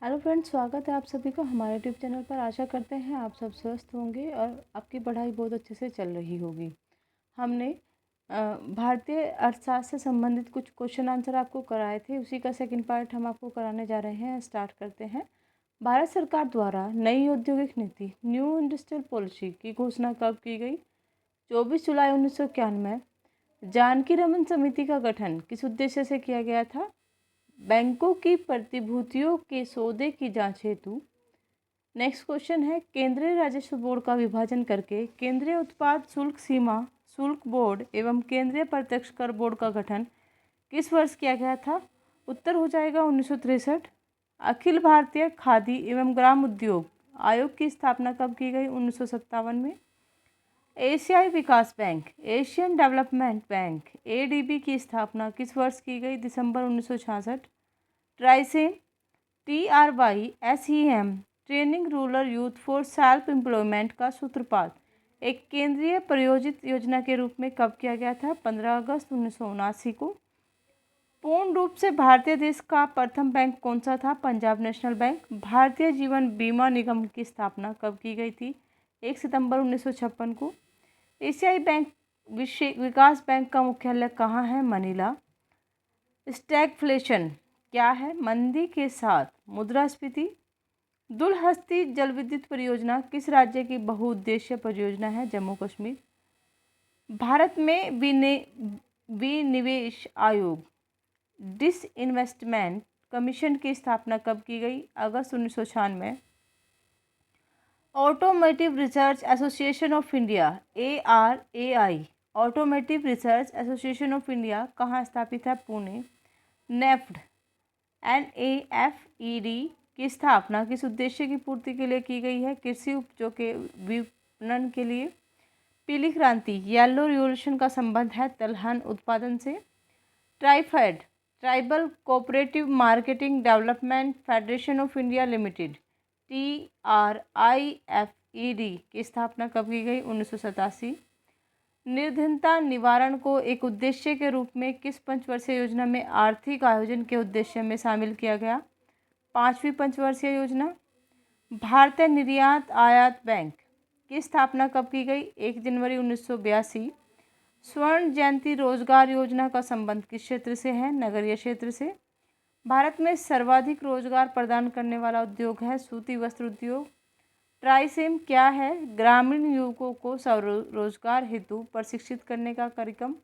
Hello friends, स्वागत है आप सभी को हमारे यूट्यूब चैनल पर। आशा करते हैं आप सब स्वस्थ होंगे और आपकी पढ़ाई बहुत अच्छे से चल रही होगी। हमने भारतीय अर्थशास्त्र से संबंधित कुछ क्वेश्चन आंसर आपको कराए थे, उसी का सेकंड पार्ट हम आपको कराने जा रहे हैं। स्टार्ट करते हैं। भारत सरकार द्वारा नई औद्योगिक नीति न्यू इंडस्ट्रियल पॉलिसी की घोषणा कब की गई? 24 जुलाई 1991। जानकी रमन समिति का गठन किस उद्देश्य से किया गया था? बैंकों की प्रतिभूतियों के सौदे की जांच हेतु। नेक्स्ट क्वेश्चन है, केंद्रीय राजस्व बोर्ड का विभाजन करके केंद्रीय उत्पाद शुल्क सीमा शुल्क बोर्ड एवं केंद्रीय प्रत्यक्ष कर बोर्ड का गठन किस वर्ष किया गया था? उत्तर हो जाएगा 1963। अखिल भारतीय खादी एवं ग्राम उद्योग आयोग की स्थापना कब की गई? 1957 में। एशियाई विकास bank Asian development bank ADB की स्थापना किस वर्ष की गई? दिसंबर 1966। TRYSEM TRYSEM training rural youth for self employment का सूत्रपात एक केंद्रीय प्रायोजित योजना के रूप में कब किया गया था? 15 अगस्त 1979 को। पूर्ण रूप से भारतीय देश का प्रथम बैंक कौन सा था? Punjab national bank. भारतीय जीवन बीमा निगम की स्थापना कब की गई थी? 1 सितंबर 1956 को। एशियाई बैंक विकास बैंक का मुख्यालय कहाँ है? मनीला। स्टैगफ्लेशन क्या है? मंदी के साथ मुद्रास्फीति। दुलहस्ती जल विद्युत परियोजना किस राज्य की बहुउद्देशीय परियोजना है? जम्मू कश्मीर। भारत में विनिवेश आयोग डिसइन्वेस्टमेंट कमीशन की स्थापना कब की गई? अगस्त 1996। Automotive research association of India ARAI automotive research association of India कहाँ स्थापित है? पुणे। नेफ्ड NAFED की स्थापना किस उद्देश्य की पूर्ति के लिए की गई है? कृषि उपजों के विपणन के लिए। पीली क्रांति येलो रिवॉल्यूशन का संबंध है दलहन उत्पादन से। TRIFED tribal cooperative marketing development federation of India limited TRIFED की स्थापना कब की गई? 1987। निर्धनता निवारण को एक उद्देश्य के रूप में किस पंचवर्षीय योजना में आर्थिक आयोजन के उद्देश्य में शामिल किया गया? 5वीं पंचवर्षीय योजना। भारतीय निर्यात आयात बैंक की स्थापना कब की गई? 1 जनवरी 1982। स्वर्ण जयंती रोजगार योजना का संबंध किस क्षेत्र से है? नगरीय क्षेत्र से। भारत में सर्वाधिक रोजगार प्रदान करने वाला उद्योग है सूती वस्त्र उद्योग। ट्राइसेम क्या है? ग्रामीण युवकों को स्वरोजगार हेतु प्रशिक्षित करने का कार्यक्रम।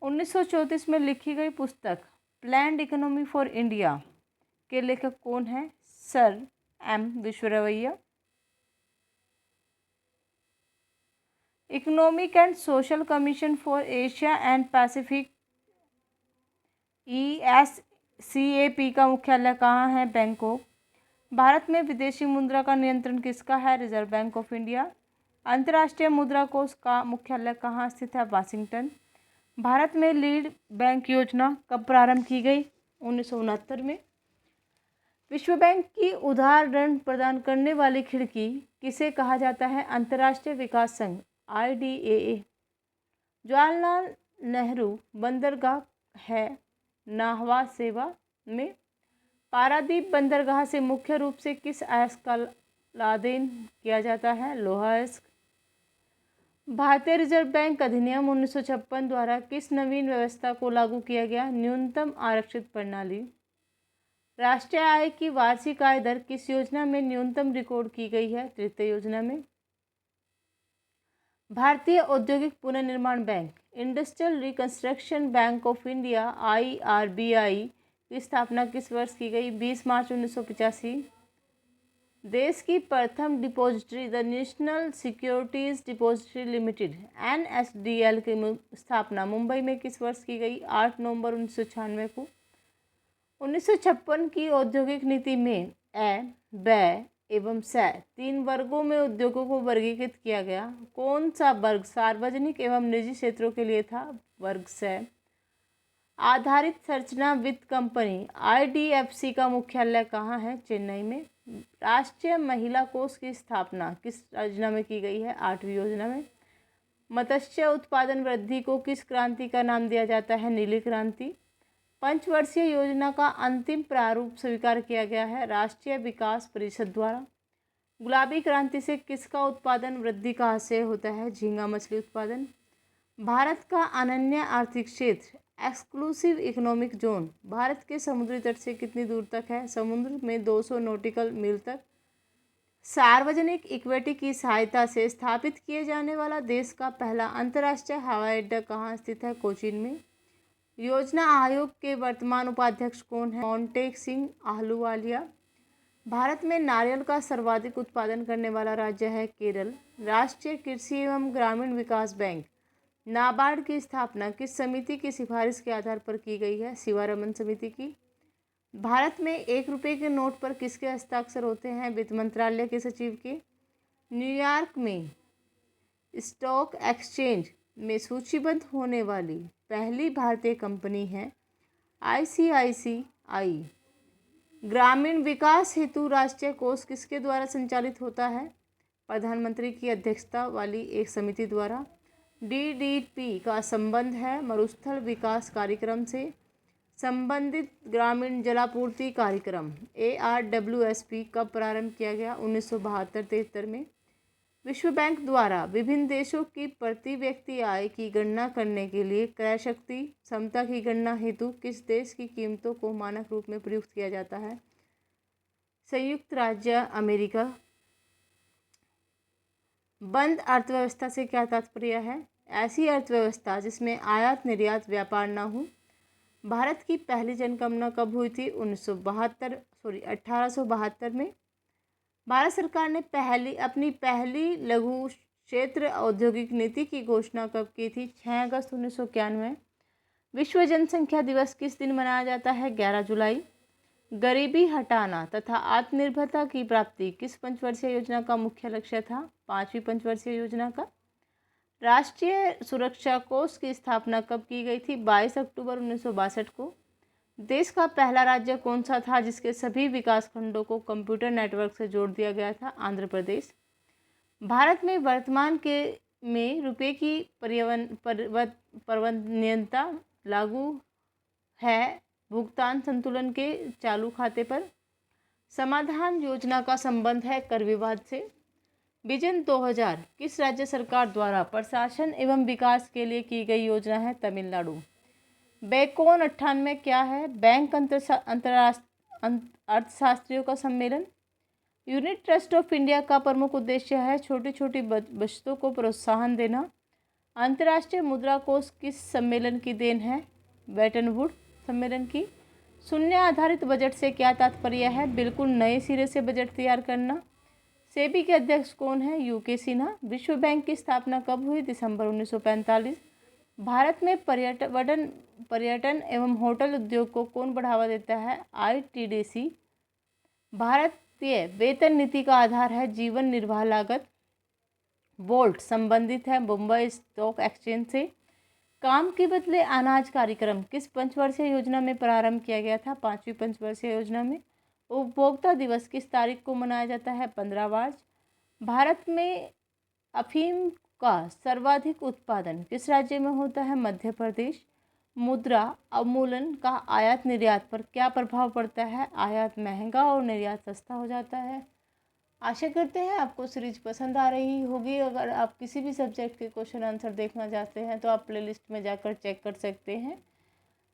1934 में लिखी गई पुस्तक प्लान्ड इकोनॉमी फॉर इंडिया के लेखक कौन है? Sir M Visvesvaraya. Economic and social commission for Asia and Pacific ESCAP का मुख्यालय कहाँ है? बैंकॉक। भारत में विदेशी मुद्रा का नियंत्रण किसका है? Reserve bank of India. अंतर्राष्ट्रीय मुद्रा कोष का मुख्यालय कहाँ स्थित है? वाशिंगटन। भारत में लीड बैंक योजना कब प्रारंभ की गई? 1969 में। विश्व बैंक की उदार ऋण प्रदान करने वाली खिड़की किसे कहा जाता है? अंतर्राष्ट्रीय विकास संघ IDAA। जवाहरलाल नेहरू बंदरगाह है नाहवा सेवा में। पारादीप बंदरगाह से मुख्य रूप से किस अयस्क का लादेन किया जाता है? लोहा अयस्क। भारतीय रिजर्व बैंक अधिनियम 1956 द्वारा किस नवीन व्यवस्था को लागू किया गया? न्यूनतम आरक्षित प्रणाली। राष्ट्रीय आय की वार्षिक आय दर किस योजना में न्यूनतम रिकॉर्ड की गई है? तृतीय योजना में। भारतीय औद्योगिक पुनर्निर्माण bank industrial reconstruction bank of India IRBI की स्थापना किस वर्ष की गई? 20 मार्च 1985। देश की प्रथम depository the national securities depository limited NSDL की स्थापना मुंबई में किस वर्ष की गई? 8 नवंबर 1996 को। 1956 की औद्योगिक नीति में अ, ब एवं स 3 वर्गों में उद्योगों को वर्गीकृत किया गया। कौन सा वर्ग सार्वजनिक एवं निजी क्षेत्रों के लिए था? वर्ग स। आधारित संरचना वित्त कंपनी IDFC का मुख्यालय कहाँ है? चेन्नई में। राष्ट्रीय महिला कोष की स्थापना किस योजना में की गई है? 8वीं योजना में। मत्स्य उत्पादन वृद्धि को किस क्रांति का नाम दिया जाता है? नीली क्रांति। पंचवर्षीय योजना का अंतिम प्रारूप स्वीकार किया गया है राष्ट्रीय विकास परिषद द्वारा। गुलाबी क्रांति से किसका उत्पादन वृद्धि का आशय होता है? झींगा मछली उत्पादन। भारत का अनन्य आर्थिक क्षेत्र एक्सक्लूसिव इकोनॉमिक जोन भारत के समुद्री तट से कितनी दूर तक है? समुद्र में 200 नॉटिकल मील तक। सार्वजनिक इक्विटी की सहायता से स्थापित किए जाने वाला देश का पहला अंतर्राष्ट्रीय हवाई अड्डा कहाँ स्थित है? कोचीन में। योजना आयोग के वर्तमान उपाध्यक्ष कौन है? मोंटेक सिंह अहलूवालिया। भारत में नारियल का सर्वाधिक उत्पादन करने वाला राज्य है केरल। राष्ट्रीय कृषि एवं ग्रामीण विकास बैंक नाबार्ड की स्थापना किस समिति की सिफारिश के आधार पर की गई है? शिवारमन समिति की। भारत में 1 रुपये के नोट पर किसके हस्ताक्षर होते हैं? वित्त मंत्रालय के सचिव के। न्यूयॉर्क में स्टॉक एक्सचेंज में सूचीबद्ध होने वाली पहली भारतीय कंपनी है ICICI। ग्रामीण विकास हेतु राष्ट्रीय कोष किसके द्वारा संचालित होता है? प्रधानमंत्री की अध्यक्षता वाली एक समिति द्वारा। DDP का संबंध है मरुस्थल विकास कार्यक्रम से संबंधित ग्रामीण जलापूर्ति कार्यक्रम ARWSP कब प्रारंभ किया गया? 1972-73 में। विश्व बैंक द्वारा विभिन्न देशों की प्रति व्यक्ति आय की गणना करने के लिए क्रय शक्ति क्षमता की गणना हेतु किस देश की कीमतों को मानक रूप में प्रयुक्त किया जाता है? संयुक्त राज्य अमेरिका। बंद अर्थव्यवस्था से क्या तात्पर्य है? ऐसी अर्थव्यवस्था जिसमें आयात निर्यात व्यापार न हो। भारत की पहली जनगणना कब हुई थी? 1872 में। भारत सरकार ने अपनी पहली लघु क्षेत्र औद्योगिक नीति की घोषणा कब की थी? 6 अगस्त 1991। विश्व जनसंख्या दिवस किस दिन मनाया जाता है? 11 जुलाई। गरीबी हटाना तथा आत्मनिर्भरता की प्राप्ति किस पंचवर्षीय योजना का मुख्य लक्ष्य था? 5वीं पंचवर्षीय योजना का। राष्ट्रीय सुरक्षा कोष की स्थापना कब की गई थी? 22 अक्टूबर 1962 को। देश का पहला राज्य कौन सा था जिसके सभी विकास खंडों को कंप्यूटर नेटवर्क से जोड़ दिया गया था? आंध्र प्रदेश। भारत में वर्तमान में रुपये की परिवर्तनीयता लागू है भुगतान संतुलन के चालू खाते पर। समाधान योजना का संबंध है कर विवाद से। विजन 2000 किस राज्य सरकार द्वारा प्रशासन एवं विकास के लिए की गई योजना है? तमिलनाडु। बेकोन 98 क्या है? बैंक अर्थशास्त्रियों का सम्मेलन। यूनिट ट्रस्ट ऑफ इंडिया का प्रमुख उद्देश्य है छोटी छोटी बचतों को प्रोत्साहन देना। अंतर्राष्ट्रीय मुद्रा कोष किस सम्मेलन की देन है? ब्रेटन वुड सम्मेलन की। शून्य आधारित बजट से क्या तात्पर्य है? बिल्कुल नए सिरे से बजट तैयार करना। सेबी के अध्यक्ष कौन है? UK सिन्हा। विश्व बैंक की स्थापना कब हुई? दिसंबर 1945। भारत में पर्यटन एवं होटल उद्योग को कौन बढ़ावा देता है? ITDC। भारतीय वेतन नीति का आधार है जीवन निर्वाह लागत। वोल्ट संबंधित है मुंबई स्टॉक एक्सचेंज से। काम के बदले अनाज कार्यक्रम किस पंचवर्षीय योजना में प्रारंभ किया गया था? 5वीं पंचवर्षीय योजना में। उपभोक्ता दिवस किस तारीख को मनाया जाता है? 15 मार्च। भारत में अफीम का सर्वाधिक उत्पादन किस राज्य में होता है? मध्य प्रदेश। मुद्रा अवमूल्यन का आयात निर्यात पर क्या प्रभाव पड़ता है? आयात महंगा और निर्यात सस्ता हो जाता है। आशा करते हैं आपको सीरीज पसंद आ रही होगी। अगर आप किसी भी सब्जेक्ट के क्वेश्चन आंसर देखना चाहते हैं तो आप प्लेलिस्ट में जाकर चेक कर सकते हैं।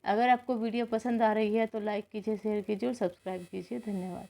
अगर आपको वीडियो पसंद आ रही है तो लाइक कीजिए, शेयर कीजिए और सब्सक्राइब कीजिए। धन्यवाद।